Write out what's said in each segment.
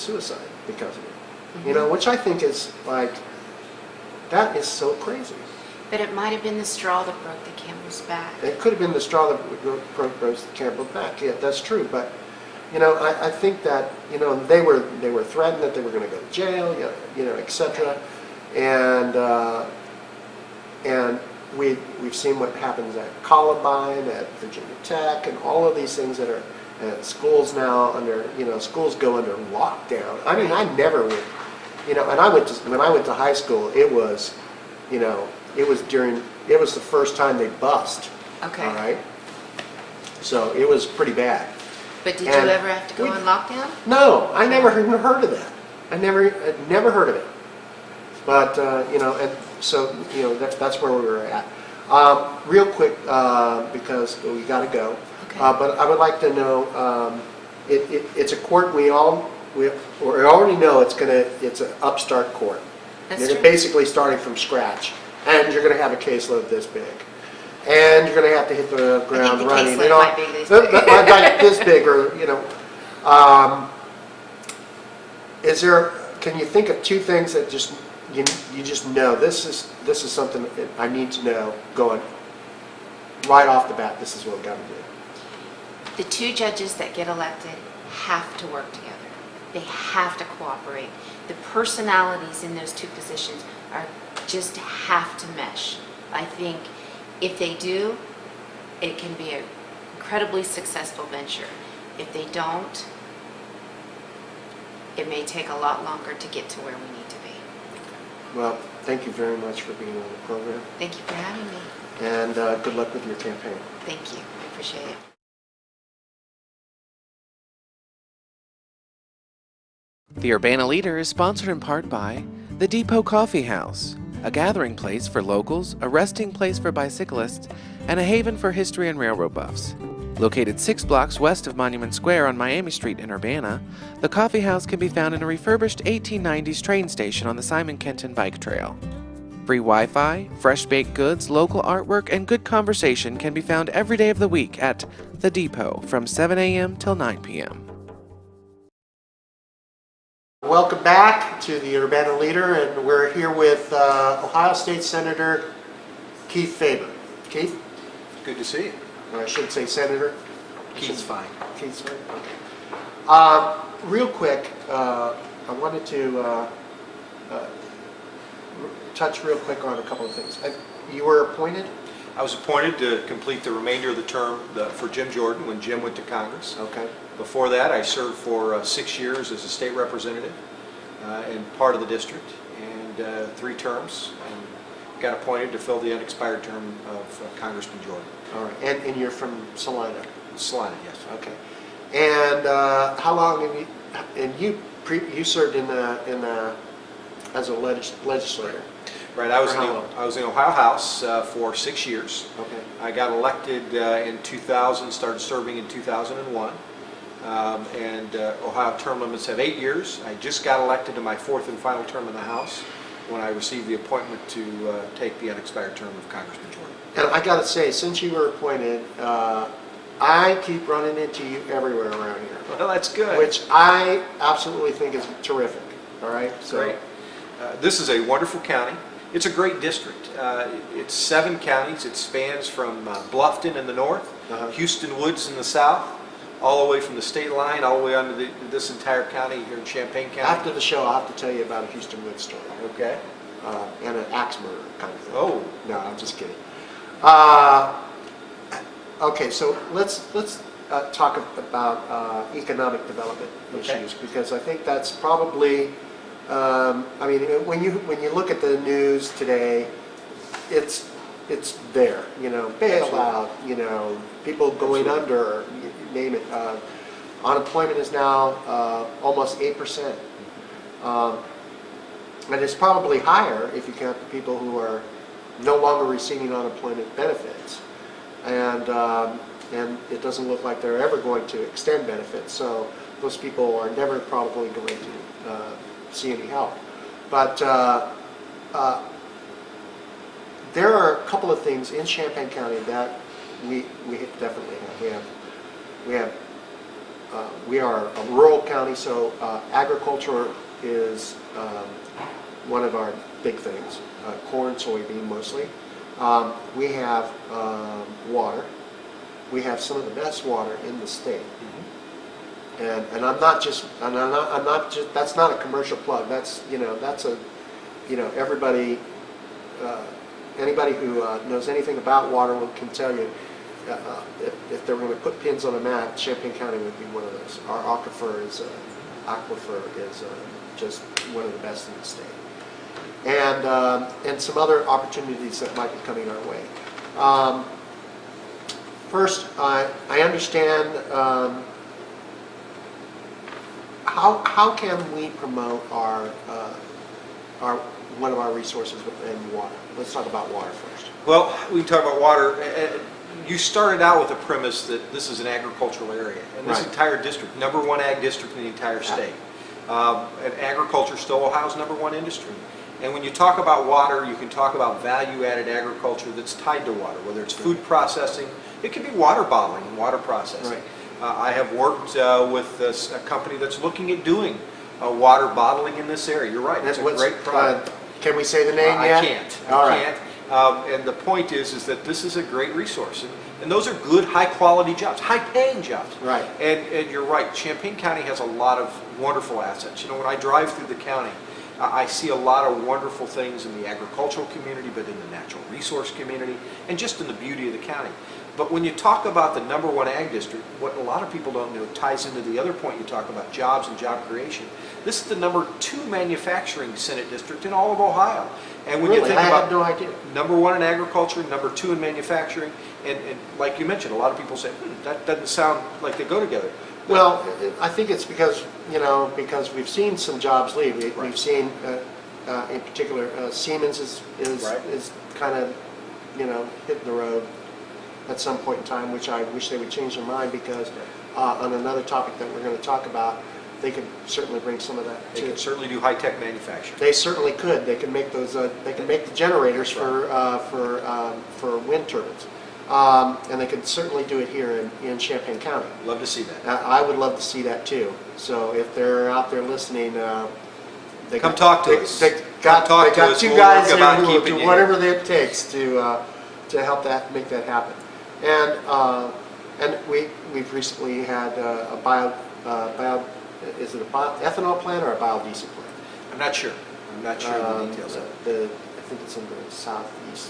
suicide because of it. You know, which I think is like, that is so crazy. But it might have been the straw that broke the camel's back. It could have been the straw that broke the camel's back. Yeah, that's true. But you know, I think that, you know, they were threatened that they were going to go to jail, you know, etc. And we've seen what happens at Columbine, at Virginia Tech, and all of these things that are schools now under, you know, schools go under lockdown. I mean, I never would, you know, and when I went to high school, it was, you know, it was the first time they bust. Okay. All right. So it was pretty bad. But did you ever have to go on lockdown? No, I never even heard of that. I'd never heard of it. But you know, and so you know that's where we were at. Real quick, because we got to go. Okay. But I would like to know. It's a court we already know it's an upstart court. That's They're true. basically starting from scratch, and you're going to have a caseload this big. And you're going to have to hit the ground running. Caseload might be this big. Like this big, or you know. Can you think of two things that just you just know this is something that I need to know going right off the bat? This is what we've got to do. The two judges that get elected have to work together. They have to cooperate. The personalities in those two positions just have to mesh. I think if they do, it can be an incredibly successful venture. If they don't, it may take a lot longer to get to where we need to be. Well, thank you very much for being on the program. Thank you for having me. And good luck with your campaign. Thank you. I appreciate it. The Urbana Leader is sponsored in part by the Depot Coffee House, a gathering place for locals, a resting place for bicyclists, and a haven for history and railroad buffs. Located 6 blocks west of Monument Square on Miami Street in Urbana, the coffee house can be found in a refurbished 1890s train station on the Simon Kenton Bike Trail. Free Wi-Fi, fresh baked goods, local artwork, and good conversation can be found every day of the week at The Depot from 7 a.m. till 9 p.m. Welcome back to the Urbana Leader, and we're here with Ohio State Senator Kieth Faber. Kieth? Good to see you. Or I should say Senator. Keith's fine. Keith's fine. Okay. Real quick, I wanted to touch real quick on a couple of things. You were appointed? I was appointed to complete the remainder of the term for Jim Jordan when Jim went to Congress. Okay. Before that, I served for 6 years as a state representative in part of the district, and 3 terms, and got appointed to fill the unexpired term of Congressman Jordan. All right. And you're from Salina? Salina, yes. Okay. And how long have you? And you served as a legislator. Right. I was For how long? I was in Ohio House for 6 years. Okay. I got elected in 2000. Started serving in 2001. Ohio term limits have 8 years. I just got elected to my 4th and final term in the House when I received the appointment to take the unexpired term of Congressman Jordan. And I got to say, since you were appointed, I keep running into you everywhere around here. Well, that's good. Which I absolutely think is terrific. All right. So, Great. This is a wonderful county. It's a great district. It's 7 counties. It spans from Bluffton in the north, Houston Woods in the south, all the way from the state line, all the way onto this entire county here in Champaign County. After the show, I'll have to tell you about a Houston Woods story. Okay. And an axe murder kind of thing. Oh. No, I'm just kidding. Okay, so let's talk about economic development issues, because I think that's probably. I mean, when you look at the news today, it's there. You know, bailout. You know, people going under. You name it. Unemployment is now almost 8%, and it's probably higher if you count the people who are no longer receiving unemployment benefits, and it doesn't look like they're ever going to extend benefits. So those people are never probably going to see any help. But there are a couple of things in Champaign County that we definitely have. We have we are a rural county, so agriculture is one of our big things. Corn, soybean mostly. We have water. We have some of the best water in the state. And I'm not just, that's not a commercial plug. That's, that's a, everybody, anybody who knows anything about water can tell you, if they were going to put pins on a map, Champaign County would be one of those. Our aquifer is just one of the best in the state. And some other opportunities that might be coming our way. First, I understand, how can we promote our one of our resources in water? Let's talk about water first. Well, we can talk about water. You started out with a premise that this is an agricultural area, and this Right. entire district, #1 ag district in the entire state. And agriculture still Ohio's #1 industry. And when you talk about water, you can talk about value-added agriculture that's tied to water, whether it's food processing. It could be water bottling and water processing. Right. I have worked with a company that's looking at doing water bottling in this area. You're right, it's a great product. Can we say the name yet? I can't. All I right. can't. And the point is that this is a great resource. And those are good, high-quality jobs, high-paying jobs. Right. And you're right, Champaign County has a lot of wonderful assets. When I drive through the county, I see a lot of wonderful things in the agricultural community, but in the natural resource community, and just in the beauty of the county. But when you talk about the #1 ag district, what a lot of people don't know ties into the other point you talk about, jobs and job creation. This is the #2 manufacturing Senate district in all of Ohio. And when you think I about had no idea. #1 in agriculture, #2 in manufacturing, and like you mentioned, a lot of people say, that doesn't sound like they go together. Well, I think it's because, because we've seen some jobs leave. We've seen, in particular, Siemens is Right. kind of, hitting the road at some point in time, which I wish they would change their mind, because on another topic that we're going to talk about, they could certainly bring some of that They too. can certainly do high-tech manufacturing. They certainly could. They can make those. They can make the generators for wind turbines, and they could certainly do it here in Champaign County. Love to see that. I would love to see that too. So if they're out there listening, they Come talk to us. They Come talk they to got us. two We'll guys work there about who will keeping do you whatever it takes to help make that happen. And we've recently had a bio is it a ethanol plant or a biodiesel plant? I'm not sure. I'm not sure of the details of it. I think it's in the southeast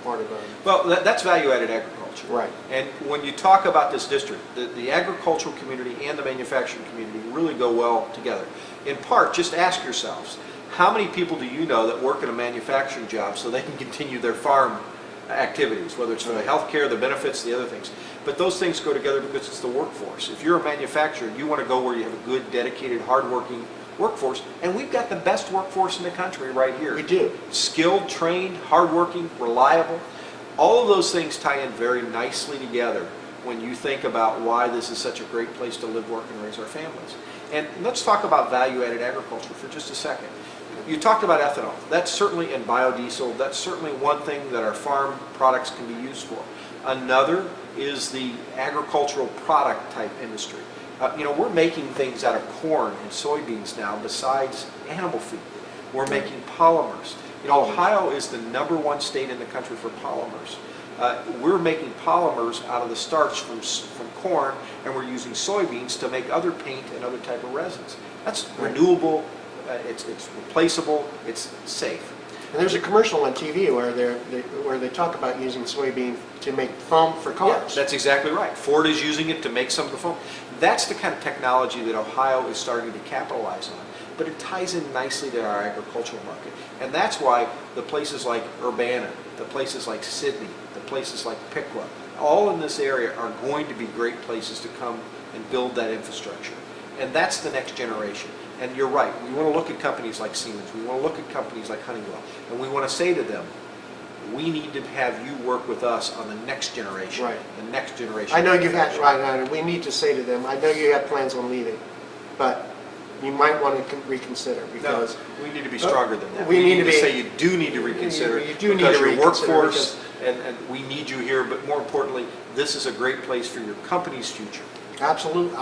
part of Well, that's value-added agriculture. Right. And when you talk about this district, the agricultural community and the manufacturing community really go well together. In part, just ask yourselves, how many people do you know that work in a manufacturing job so they can continue their farm activities, whether it's for the healthcare, the benefits, the other things. But those things go together because it's the workforce. If you're a manufacturer, you want to go where you have a good, dedicated, hardworking workforce, and we've got the best workforce in the country right here. We do. Skilled, trained, hardworking, reliable. All of those things tie in very nicely together when you think about why this is such a great place to live, work, and raise our families. And let's talk about value-added agriculture for just a second. You talked about ethanol. That's certainly in biodiesel. That's certainly one thing that our farm products can be used for. Another is the agricultural product type industry. We're making things out of corn and soybeans now besides animal feed. We're making polymers. Ohio is the #1 state in the country for polymers. We're making polymers out of the starch from corn, and we're using soybeans to make other paint and other type of resins. That's renewable, it's replaceable, it's safe. And there's a commercial on TV where they talk about using soybean to make foam for cars. Yeah, that's exactly right. Ford is using it to make some of the foam. That's the kind of technology that Ohio is starting to capitalize on. But it ties in nicely to our agricultural market. And that's why the places like Urbana, the places like Sydney, the places like Piqua, all in this area are going to be great places to come and build that infrastructure. And that's the next generation. And you're right, we want to look at companies like Siemens, we want to look at companies like Honeywell, and we want to say to them, we need to have you work with us on the next generation. Right. The next generation. I know you had, right, we need to say to them, I know you had plans on leaving, but you might want to reconsider, because we need to be stronger than that. we need to be, say you do need to reconsider. You do need because to your reconsider, workforce, and we need you here, but more importantly, this is a great place for your company's future. Absolutely.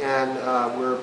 And we're